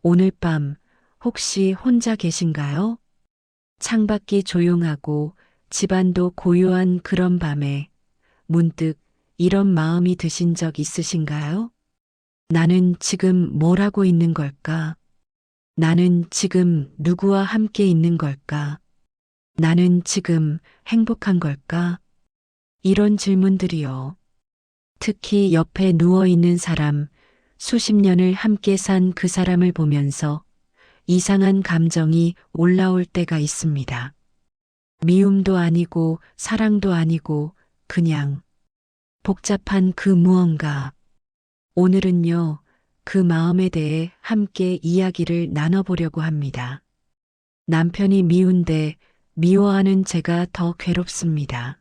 오늘 밤 혹시 혼자 계신가요? 창밖이 조용하고 집안도 고요한 그런 밤에 문득 이런 마음이 드신 적 있으신가요? 나는 지금 뭘 하고 있는 걸까? 나는 지금 누구와 함께 있는 걸까? 나는 지금 행복한 걸까? 이런 질문들이요. 특히 옆에 누워 있는 사람, 수십 년을 함께 산 그 사람을 보면서 이상한 감정이 올라올 때가 있습니다. 미움도 아니고 사랑도 아니고 그냥 복잡한 그 무언가. 오늘은요, 그 마음에 대해 함께 이야기를 나눠보려고 합니다. 남편이 미운데 미워하는 제가 더 괴롭습니다.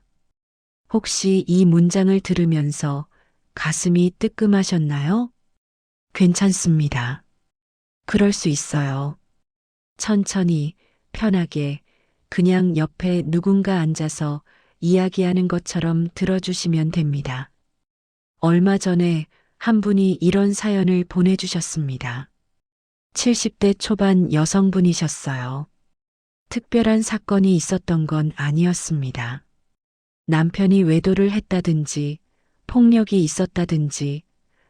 혹시 이 문장을 들으면서 가슴이 뜨끔하셨나요? 괜찮습니다. 그럴 수 있어요. 천천히, 편하게, 그냥 옆에 누군가 앉아서 이야기하는 것처럼 들어주시면 됩니다. 얼마 전에 한 분이 이런 사연을 보내주셨습니다. 70대 초반 여성분이셨어요. 특별한 사건이 있었던 건 아니었습니다. 남편이 외도를 했다든지, 폭력이 있었다든지,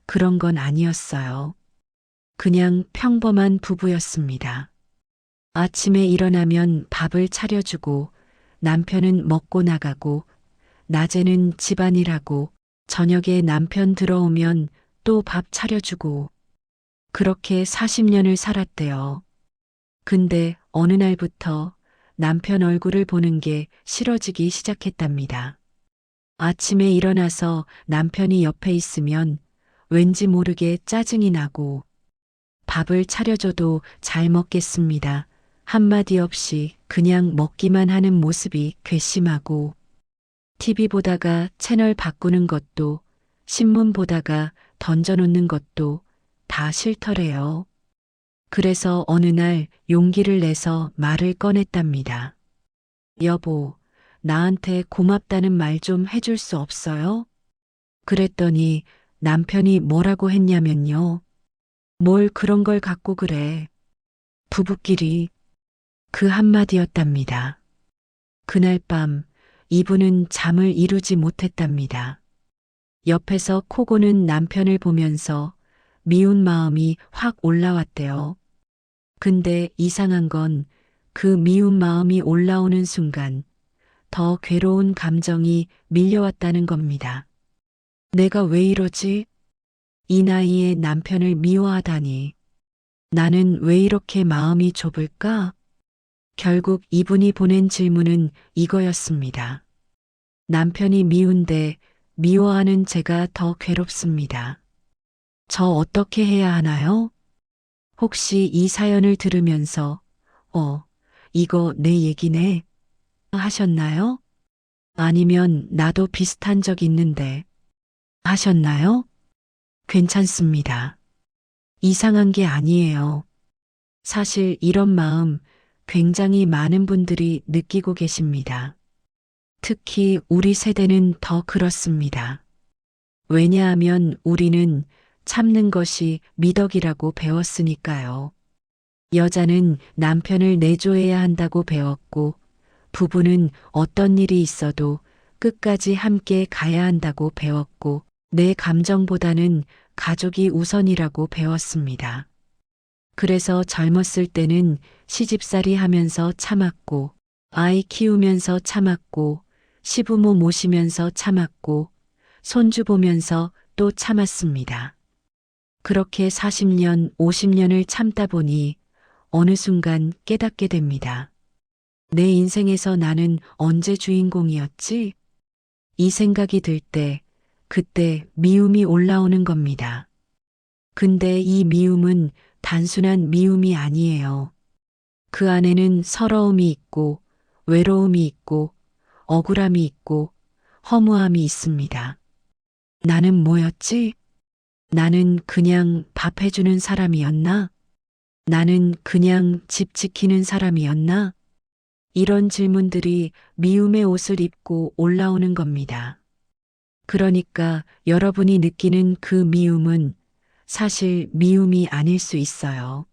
그런 건 아니었어요. 그냥 평범한 부부였습니다. 아침에 일어나면 밥을 차려주고 남편은 먹고 나가고 낮에는 집안일하고 저녁에 남편 들어오면 또 밥 차려주고 그렇게 40년을 살았대요. 근데 어느 날부터 남편 얼굴을 보는 게 싫어지기 시작했답니다. 아침에 일어나서 남편이 옆에 있으면 왠지 모르게 짜증이 나고 밥을 차려줘도 잘 먹겠습니다. 한마디 없이 그냥 먹기만 하는 모습이 괘씸하고 TV 보다가 채널 바꾸는 것도 신문 보다가 던져놓는 것도 다 싫더래요. 그래서 어느 날 용기를 내서 말을 꺼냈답니다. 여보, 나한테 고맙다는 말 좀 해줄 수 없어요? 그랬더니 남편이 뭐라고 했냐면요. 뭘 그런 걸 갖고 그래. 부부끼리 그 한마디였답니다. 그날 밤 이분은 잠을 이루지 못했답니다. 옆에서 코 고는 남편을 보면서 미운 마음이 확 올라왔대요. 근데 이상한 건 그 미운 마음이 올라오는 순간 더 괴로운 감정이 밀려왔다는 겁니다. 내가 왜 이러지? 이 나이에 남편을 미워하다니. 나는 왜 이렇게 마음이 좁을까? 결국 이분이 보낸 질문은 이거였습니다. 남편이 미운데 미워하는 제가 더 괴롭습니다. 저 어떻게 해야 하나요? 혹시 이 사연을 들으면서, 이거 내 얘기네 하셨나요? 아니면 나도 비슷한 적 있는데 하셨나요? 괜찮습니다. 이상한 게 아니에요. 사실 이런 마음 굉장히 많은 분들이 느끼고 계십니다. 특히 우리 세대는 더 그렇습니다. 왜냐하면 우리는 참는 것이 미덕이라고 배웠으니까요. 여자는 남편을 내조해야 한다고 배웠고, 부부는 어떤 일이 있어도 끝까지 함께 가야 한다고 배웠고, 내 감정보다는 가족이 우선이라고 배웠습니다. 그래서 젊었을 때는 시집살이 하면서 참았고, 아이 키우면서 참았고, 시부모 모시면서 참았고, 손주 보면서 또 참았습니다. 그렇게 40년, 50년을 참다 보니 어느 순간 깨닫게 됩니다. 내 인생에서 나는 언제 주인공이었지? 이 생각이 들 때, 그때 미움이 올라오는 겁니다. 근데 이 미움은 단순한 미움이 아니에요. 그 안에는 서러움이 있고, 외로움이 있고, 억울함이 있고, 허무함이 있습니다. 나는 뭐였지? 나는 그냥 밥 해주는 사람이었나? 나는 그냥 집 지키는 사람이었나? 이런 질문들이 미움의 옷을 입고 올라오는 겁니다. 그러니까 여러분이 느끼는 그 미움은 사실 미움이 아닐 수 있어요.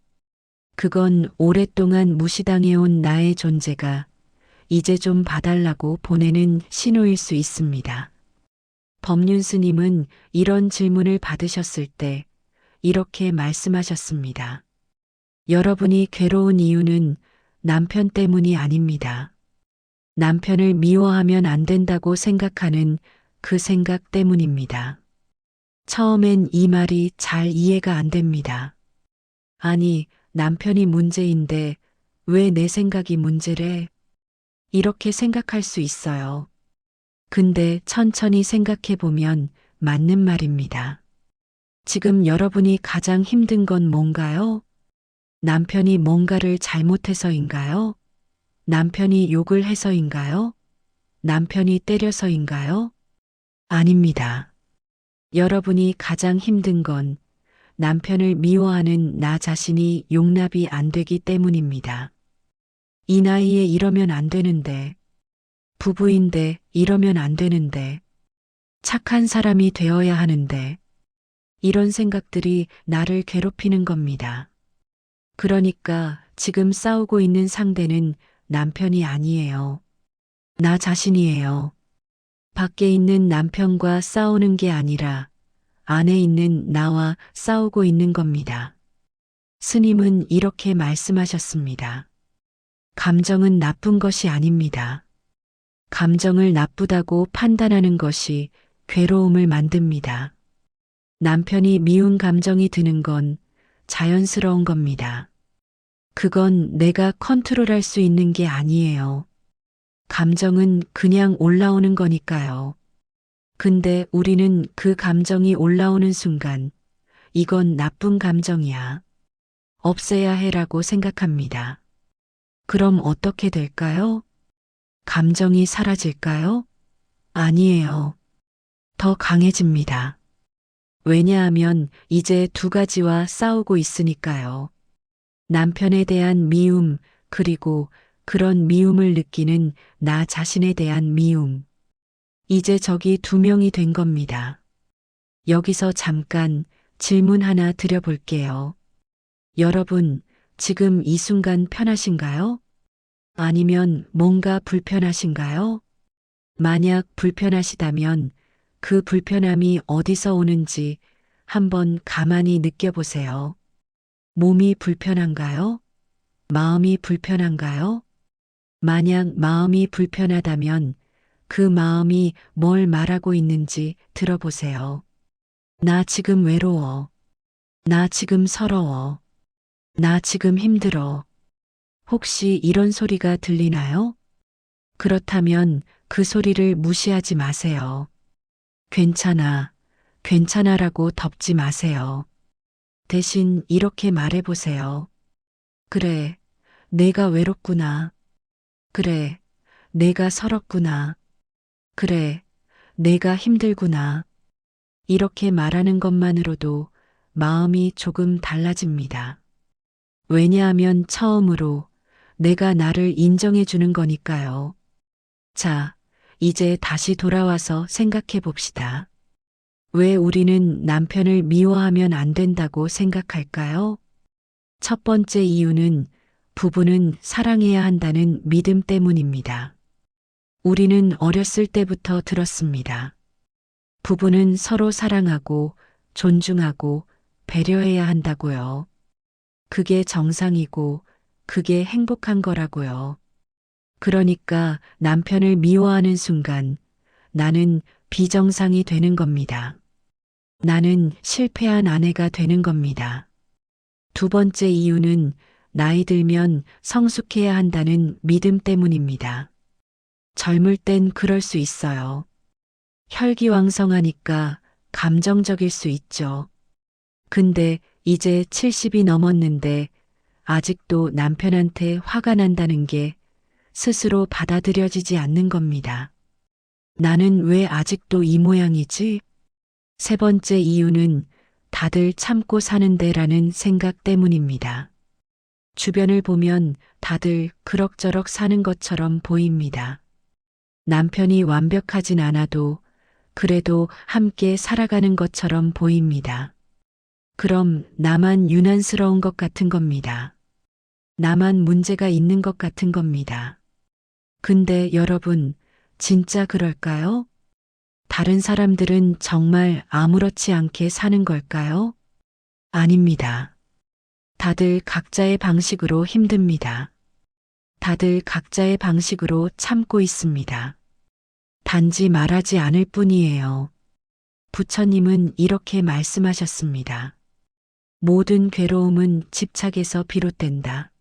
그건 오랫동안 무시당해온 나의 존재가 이제 좀 봐달라고 보내는 신호일 수 있습니다. 법륜 스님은 이런 질문을 받으셨을 때 이렇게 말씀하셨습니다. 여러분이 괴로운 이유는 남편 때문이 아닙니다. 남편을 미워하면 안 된다고 생각하는 그 생각 때문입니다. 처음엔 이 말이 잘 이해가 안 됩니다. 아니, 남편이 문제인데 왜 내 생각이 문제래? 이렇게 생각할 수 있어요. 근데 천천히 생각해 보면 맞는 말입니다. 지금 여러분이 가장 힘든 건 뭔가요? 남편이 뭔가를 잘못해서인가요? 남편이 욕을 해서인가요? 남편이 때려서인가요? 아닙니다. 여러분이 가장 힘든 건 남편을 미워하는 나 자신이 용납이 안 되기 때문입니다. 이 나이에 이러면 안 되는데, 부부인데 이러면 안 되는데, 착한 사람이 되어야 하는데, 이런 생각들이 나를 괴롭히는 겁니다. 그러니까 지금 싸우고 있는 상대는 남편이 아니에요. 나 자신이에요. 밖에 있는 남편과 싸우는 게 아니라 안에 있는 나와 싸우고 있는 겁니다. 스님은 이렇게 말씀하셨습니다. 감정은 나쁜 것이 아닙니다. 감정을 나쁘다고 판단하는 것이 괴로움을 만듭니다. 남편이 미운 감정이 드는 건 자연스러운 겁니다. 그건 내가 컨트롤할 수 있는 게 아니에요. 감정은 그냥 올라오는 거니까요. 근데 우리는 그 감정이 올라오는 순간, 이건 나쁜 감정이야. 없애야 해라고 생각합니다. 그럼 어떻게 될까요? 감정이 사라질까요? 아니에요. 더 강해집니다. 왜냐하면 이제 두 가지와 싸우고 있으니까요. 남편에 대한 미움, 그리고 그런 미움을 느끼는 나 자신에 대한 미움. 이제 적이 두 명이 된 겁니다. 여기서 잠깐 질문 하나 드려볼게요. 여러분, 지금 이 순간 편하신가요? 아니면 뭔가 불편하신가요? 만약 불편하시다면 그 불편함이 어디서 오는지 한번 가만히 느껴보세요. 몸이 불편한가요? 마음이 불편한가요? 만약 마음이 불편하다면 그 마음이 뭘 말하고 있는지 들어보세요. 나 지금 외로워. 나 지금 서러워. 나 지금 힘들어. 혹시 이런 소리가 들리나요? 그렇다면 그 소리를 무시하지 마세요. 괜찮아, 괜찮아라고 덮지 마세요. 대신 이렇게 말해보세요. 그래, 내가 외롭구나. 그래, 내가 서럽구나. 그래, 내가 힘들구나. 이렇게 말하는 것만으로도 마음이 조금 달라집니다. 왜냐하면 처음으로 내가 나를 인정해 주는 거니까요. 자, 이제 다시 돌아와서 생각해 봅시다. 왜 우리는 남편을 미워하면 안 된다고 생각할까요? 첫 번째 이유는 부부는 사랑해야 한다는 믿음 때문입니다. 우리는 어렸을 때부터 들었습니다. 부부는 서로 사랑하고 존중하고 배려해야 한다고요. 그게 정상이고 그게 행복한 거라고요. 그러니까 남편을 미워하는 순간 나는 비정상이 되는 겁니다. 나는 실패한 아내가 되는 겁니다. 두 번째 이유는 나이 들면 성숙해야 한다는 믿음 때문입니다. 젊을 땐 그럴 수 있어요. 혈기왕성하니까 감정적일 수 있죠. 근데 이제 70이 넘었는데 아직도 남편한테 화가 난다는 게 스스로 받아들여지지 않는 겁니다. 나는 왜 아직도 이 모양이지? 세 번째 이유는 다들 참고 사는데라는 생각 때문입니다. 주변을 보면 다들 그럭저럭 사는 것처럼 보입니다. 남편이 완벽하진 않아도 그래도 함께 살아가는 것처럼 보입니다. 그럼 나만 유난스러운 것 같은 겁니다. 나만 문제가 있는 것 같은 겁니다. 근데 여러분, 진짜 그럴까요? 다른 사람들은 정말 아무렇지 않게 사는 걸까요? 아닙니다. 다들 각자의 방식으로 힘듭니다. 다들 각자의 방식으로 참고 있습니다. 단지 말하지 않을 뿐이에요. 부처님은 이렇게 말씀하셨습니다. 모든 괴로움은 집착에서 비롯된다.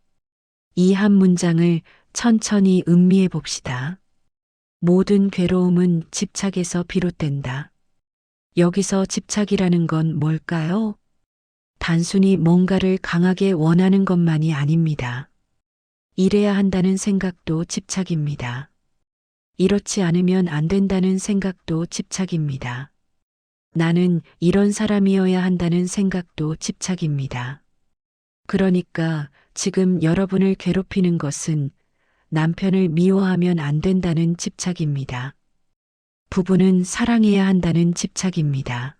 이 한 문장을 천천히 음미해 봅시다. 모든 괴로움은 집착에서 비롯된다. 여기서 집착이라는 건 뭘까요? 단순히 뭔가를 강하게 원하는 것만이 아닙니다. 이래야 한다는 생각도 집착입니다. 이렇지 않으면 안 된다는 생각도 집착입니다. 나는 이런 사람이어야 한다는 생각도 집착입니다. 그러니까 지금 여러분을 괴롭히는 것은 남편을 미워하면 안 된다는 집착입니다. 부부는 사랑해야 한다는 집착입니다.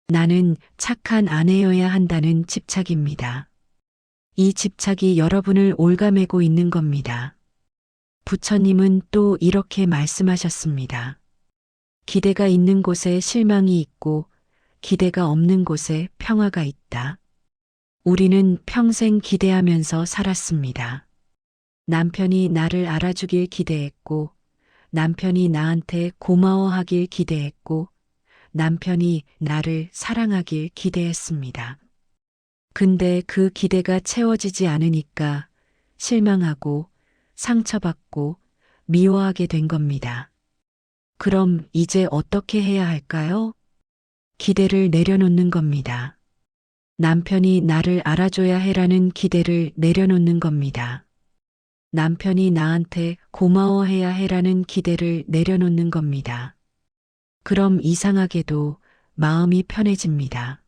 나는 착한 아내여야 한다는 집착입니다. 이 집착이 여러분을 올가매고 있는 겁니다. 부처님은 또 이렇게 말씀하셨습니다. 기대가 있는 곳에 실망이 있고 기대가 없는 곳에 평화가 있다. 우리는 평생 기대하면서 살았습니다. 남편이 나를 알아주길 기대했고, 남편이 나한테 고마워하길 기대했고, 남편이 나를 사랑하길 기대했습니다. 근데 그 기대가 채워지지 않으니까 실망하고 상처받고 미워하게 된 겁니다. 그럼 이제 어떻게 해야 할까요? 기대를 내려놓는 겁니다. 남편이 나를 알아줘야 해라는 기대를 내려놓는 겁니다. 남편이 나한테 고마워해야 해라는 기대를 내려놓는 겁니다. 그럼 이상하게도 마음이 편해집니다.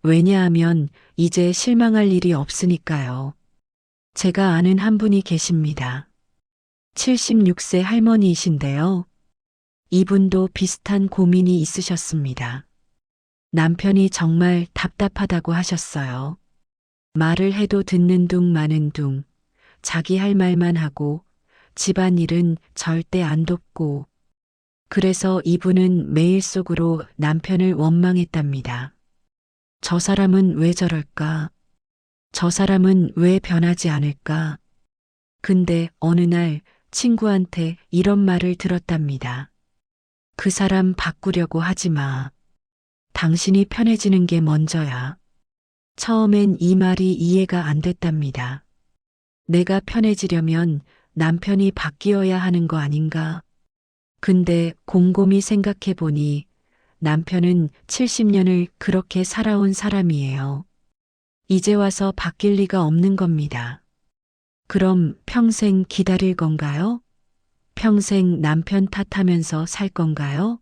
왜냐하면 이제 실망할 일이 없으니까요. 제가 아는 한 분이 계십니다. 76세 할머니이신데요. 이분도 비슷한 고민이 있으셨습니다. 남편이 정말 답답하다고 하셨어요. 말을 해도 듣는 둥 마는 둥, 자기 할 말만 하고 집안일은 절대 안 돕고, 그래서 이분은 매일 속으로 남편을 원망했답니다. 저 사람은 왜 저럴까? 저 사람은 왜 변하지 않을까? 근데 어느 날 친구한테 이런 말을 들었답니다. 그 사람 바꾸려고 하지 마. 당신이 편해지는 게 먼저야. 처음엔 이 말이 이해가 안 됐답니다. 내가 편해지려면 남편이 바뀌어야 하는 거 아닌가? 근데 곰곰이 생각해 보니 남편은 70년을 그렇게 살아온 사람이에요. 이제 와서 바뀔 리가 없는 겁니다. 그럼 평생 기다릴 건가요? 평생 남편 탓하면서 살 건가요?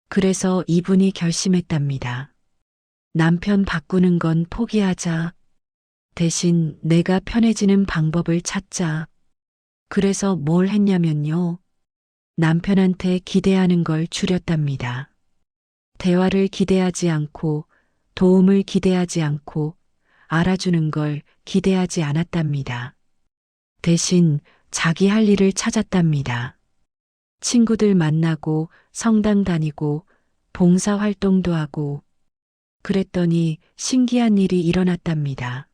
그래서 이분이 결심했답니다. 남편 바꾸는 건 포기하자. 대신 내가 편해지는 방법을 찾자. 그래서 뭘 했냐면요. 남편한테 기대하는 걸 줄였답니다. 대화를 기대하지 않고, 도움을 기대하지 않고, 알아주는 걸 기대하지 않았답니다. 대신 자기 할 일을 찾았답니다. 친구들 만나고 성당 다니고 봉사 활동도 하고 그랬더니 신기한 일이 일어났답니다.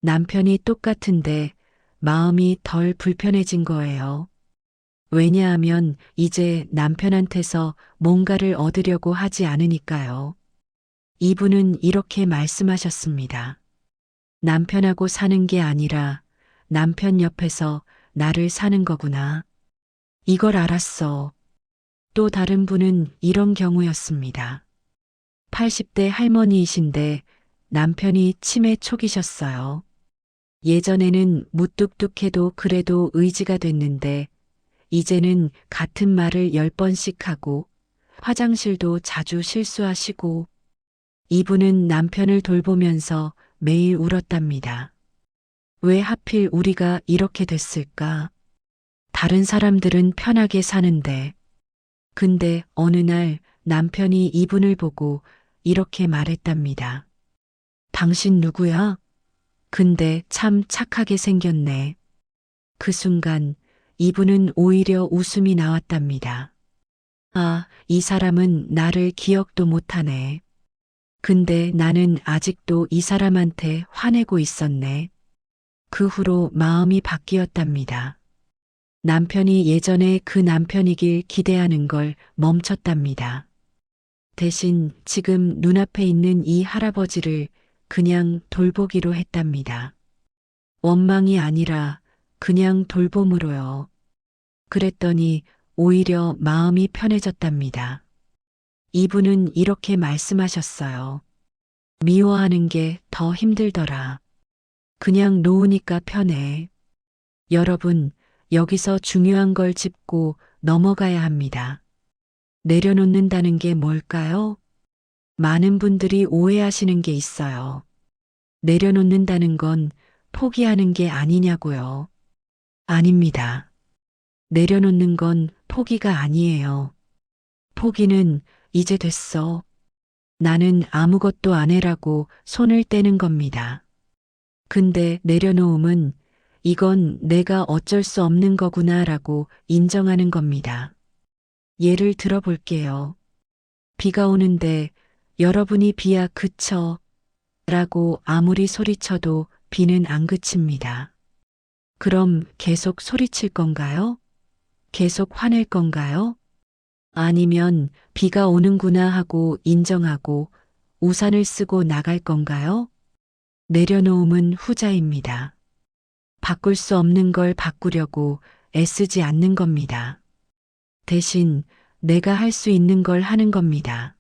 남편이 똑같은데 마음이 덜 불편해진 거예요. 왜냐하면 이제 남편한테서 뭔가를 얻으려고 하지 않으니까요. 이분은 이렇게 말씀하셨습니다. 남편하고 사는 게 아니라 남편 옆에서 나를 사는 거구나. 이걸 알았어. 또 다른 분은 이런 경우였습니다. 80대 할머니이신데 남편이 치매 초기셨어요. 예전에는 무뚝뚝해도 그래도 의지가 됐는데 이제는 같은 말을 10번씩 하고 화장실도 자주 실수하시고 이분은 남편을 돌보면서 매일 울었답니다. 왜 하필 우리가 이렇게 됐을까? 다른 사람들은 편하게 사는데. 근데 어느 날 남편이 이분을 보고 이렇게 말했답니다. 당신 누구야? 근데 참 착하게 생겼네. 그 순간 이분은 오히려 웃음이 나왔답니다. 아, 이 사람은 나를 기억도 못하네. 근데 나는 아직도 이 사람한테 화내고 있었네. 그 후로 마음이 바뀌었답니다. 남편이 예전에 그 남편이길 기대하는 걸 멈췄답니다. 대신 지금 눈앞에 있는 이 할아버지를 그냥 돌보기로 했답니다. 원망이 아니라 그냥 돌봄으로요. 그랬더니 오히려 마음이 편해졌답니다. 이분은 이렇게 말씀하셨어요. 미워하는 게 더 힘들더라. 그냥 놓으니까 편해. 여러분, 여기서 중요한 걸 짚고 넘어가야 합니다. 내려놓는다는 게 뭘까요? 많은 분들이 오해하시는 게 있어요. 내려놓는다는 건 포기하는 게 아니냐고요. 아닙니다. 내려놓는 건 포기가 아니에요. 포기는 이제 됐어. 나는 아무것도 안 해라고 손을 떼는 겁니다. 근데 내려놓음은 이건 내가 어쩔 수 없는 거구나라고 인정하는 겁니다. 예를 들어 볼게요. 비가 오는데 여러분이 비야 그쳐 라고 아무리 소리쳐도 비는 안 그칩니다. 그럼 계속 소리칠 건가요? 계속 화낼 건가요? 아니면 비가 오는구나 하고 인정하고 우산을 쓰고 나갈 건가요? 내려놓음은 후자입니다. 바꿀 수 없는 걸 바꾸려고 애쓰지 않는 겁니다. 대신 내가 할 수 있는 걸 하는 겁니다.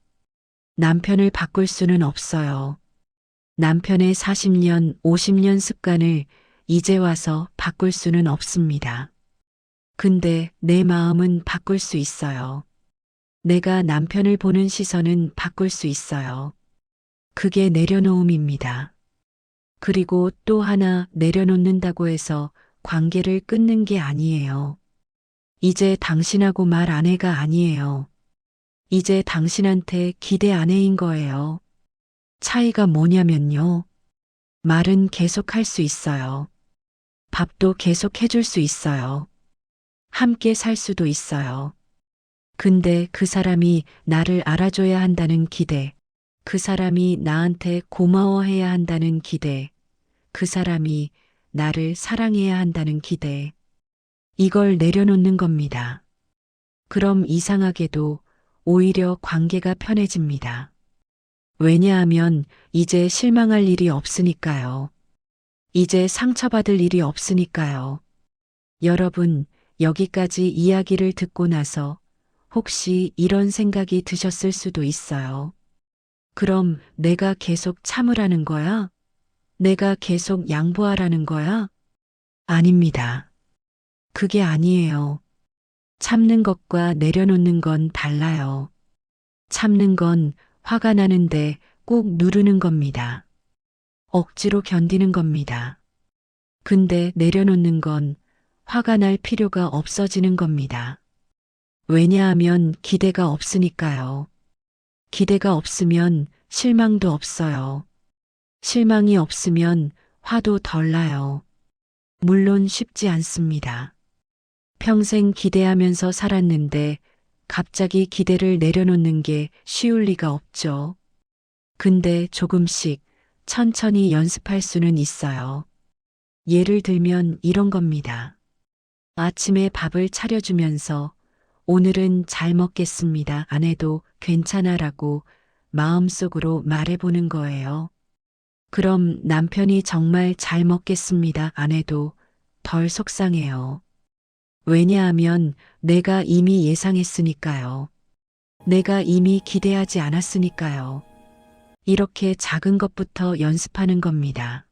남편을 바꿀 수는 없어요. 남편의 40년, 50년 습관을 이제 와서 바꿀 수는 없습니다. 근데 내 마음은 바꿀 수 있어요. 내가 남편을 보는 시선은 바꿀 수 있어요. 그게 내려놓음입니다. 그리고 또 하나 내려놓는다고 해서 관계를 끊는 게 아니에요. 이제 당신하고 말 안 해가 아니에요. 이제 당신한테 기대 안 해인 거예요. 차이가 뭐냐면요. 말은 계속 할 수 있어요. 밥도 계속 해줄 수 있어요. 함께 살 수도 있어요. 근데 그 사람이 나를 알아줘야 한다는 기대, 그 사람이 나한테 고마워해야 한다는 기대, 그 사람이 나를 사랑해야 한다는 기대, 이걸 내려놓는 겁니다. 그럼 이상하게도 오히려 관계가 편해집니다. 왜냐하면 이제 실망할 일이 없으니까요. 이제 상처받을 일이 없으니까요. 여러분, 여기까지 이야기를 듣고 나서 혹시 이런 생각이 드셨을 수도 있어요. 그럼 내가 계속 참으라는 거야? 내가 계속 양보하라는 거야? 아닙니다. 그게 아니에요. 참는 것과 내려놓는 건 달라요. 참는 건 화가 나는데 꾹 누르는 겁니다. 억지로 견디는 겁니다. 근데 내려놓는 건 화가 날 필요가 없어지는 겁니다. 왜냐하면 기대가 없으니까요. 기대가 없으면 실망도 없어요. 실망이 없으면 화도 덜 나요. 물론 쉽지 않습니다. 평생 기대하면서 살았는데 갑자기 기대를 내려놓는 게 쉬울 리가 없죠. 근데 조금씩 천천히 연습할 수는 있어요. 예를 들면 이런 겁니다. 아침에 밥을 차려주면서 오늘은 잘 먹겠습니다. 안 해도 괜찮아라고 마음속으로 말해보는 거예요. 그럼 남편이 정말 잘 먹겠습니다. 안 해도 덜 속상해요. 왜냐하면 내가 이미 예상했으니까요. 내가 이미 기대하지 않았으니까요. 이렇게 작은 것부터 연습하는 겁니다.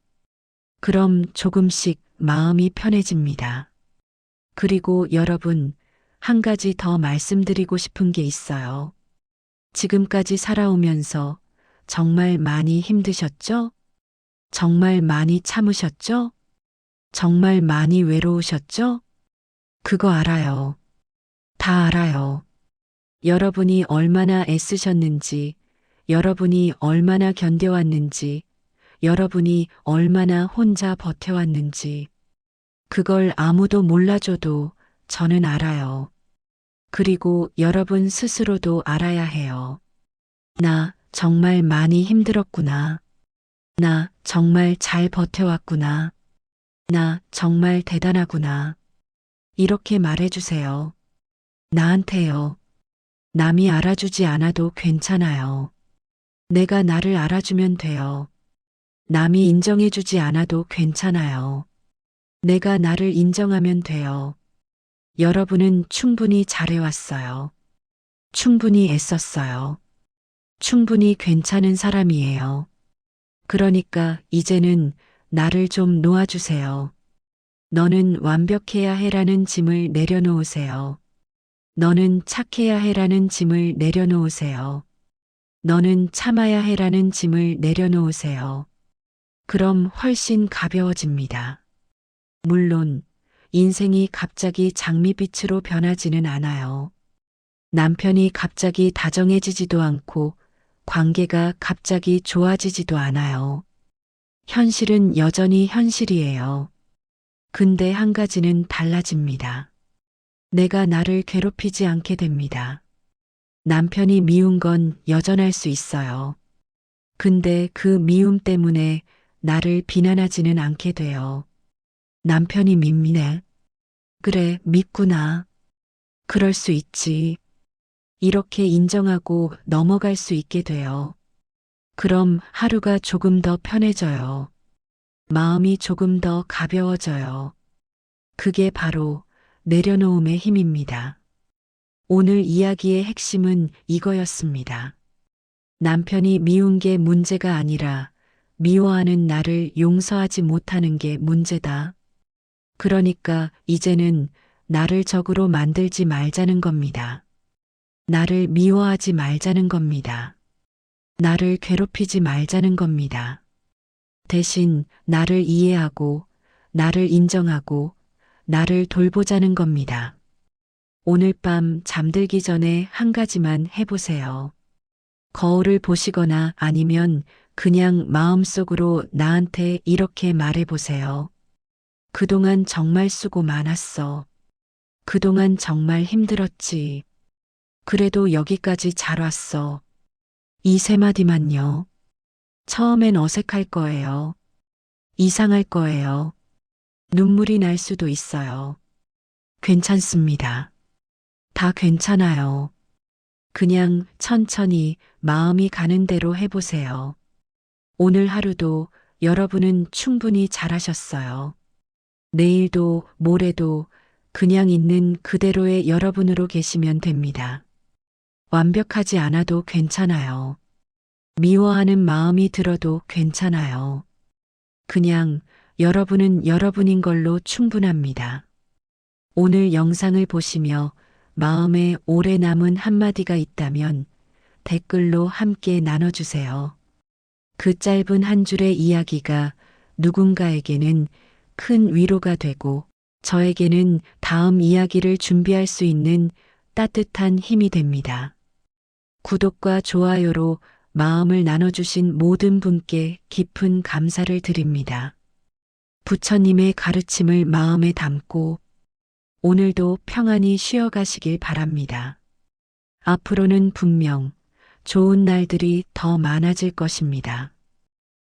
그럼 조금씩 마음이 편해집니다. 그리고 여러분, 한 가지 더 말씀드리고 싶은 게 있어요. 지금까지 살아오면서 정말 많이 힘드셨죠? 정말 많이 참으셨죠? 정말 많이 외로우셨죠? 그거 알아요. 다 알아요. 여러분이 얼마나 애쓰셨는지, 여러분이 얼마나 견뎌왔는지, 여러분이 얼마나 혼자 버텨왔는지, 그걸 아무도 몰라줘도 저는 알아요. 그리고 여러분 스스로도 알아야 해요. 나 정말 많이 힘들었구나. 나 정말 잘 버텨왔구나. 나 정말 대단하구나. 이렇게 말해주세요. 나한테요. 남이 알아주지 않아도 괜찮아요. 내가 나를 알아주면 돼요. 남이 인정해주지 않아도 괜찮아요. 내가 나를 인정하면 돼요. 여러분은 충분히 잘해왔어요. 충분히 애썼어요. 충분히 괜찮은 사람이에요. 그러니까 이제는 나를 좀 놓아주세요. 너는 완벽해야 해라는 짐을 내려놓으세요. 너는 착해야 해라는 짐을 내려놓으세요. 너는 참아야 해라는 짐을 내려놓으세요. 그럼 훨씬 가벼워집니다. 물론 인생이 갑자기 장밋빛으로 변하지는 않아요. 남편이 갑자기 다정해지지도 않고 관계가 갑자기 좋아지지도 않아요. 현실은 여전히 현실이에요. 근데 한 가지는 달라집니다. 내가 나를 괴롭히지 않게 됩니다. 남편이 미운 건 여전할 수 있어요. 근데 그 미움 때문에 나를 비난하지는 않게 돼요. 남편이 밉네. 그래, 밉구나. 그럴 수 있지. 이렇게 인정하고 넘어갈 수 있게 돼요. 그럼 하루가 조금 더 편해져요. 마음이 조금 더 가벼워져요. 그게 바로 내려놓음의 힘입니다. 오늘 이야기의 핵심은 이거였습니다. 남편이 미운 게 문제가 아니라 미워하는 나를 용서하지 못하는 게 문제다. 그러니까 이제는 나를 적으로 만들지 말자는 겁니다. 나를 미워하지 말자는 겁니다. 나를 괴롭히지 말자는 겁니다. 대신 나를 이해하고, 나를 인정하고, 나를 돌보자는 겁니다. 오늘 밤 잠들기 전에 한 가지만 해보세요. 거울을 보시거나 아니면 그냥 마음속으로 나한테 이렇게 말해보세요. 그동안 정말 수고 많았어. 그동안 정말 힘들었지. 그래도 여기까지 잘 왔어. 이 세 마디만요. 처음엔 어색할 거예요. 이상할 거예요. 눈물이 날 수도 있어요. 괜찮습니다. 다 괜찮아요. 그냥 천천히 마음이 가는 대로 해보세요. 오늘 하루도 여러분은 충분히 잘하셨어요. 내일도 모레도 그냥 있는 그대로의 여러분으로 계시면 됩니다. 완벽하지 않아도 괜찮아요. 미워하는 마음이 들어도 괜찮아요. 그냥 여러분은 여러분인 걸로 충분합니다. 오늘 영상을 보시며 마음에 오래 남은 한마디가 있다면 댓글로 함께 나눠주세요. 그 짧은 한 줄의 이야기가 누군가에게는 큰 위로가 되고 저에게는 다음 이야기를 준비할 수 있는 따뜻한 힘이 됩니다. 구독과 좋아요로 마음을 나눠주신 모든 분께 깊은 감사를 드립니다. 부처님의 가르침을 마음에 담고 오늘도 평안히 쉬어가시길 바랍니다. 앞으로는 분명 좋은 날들이 더 많아질 것입니다.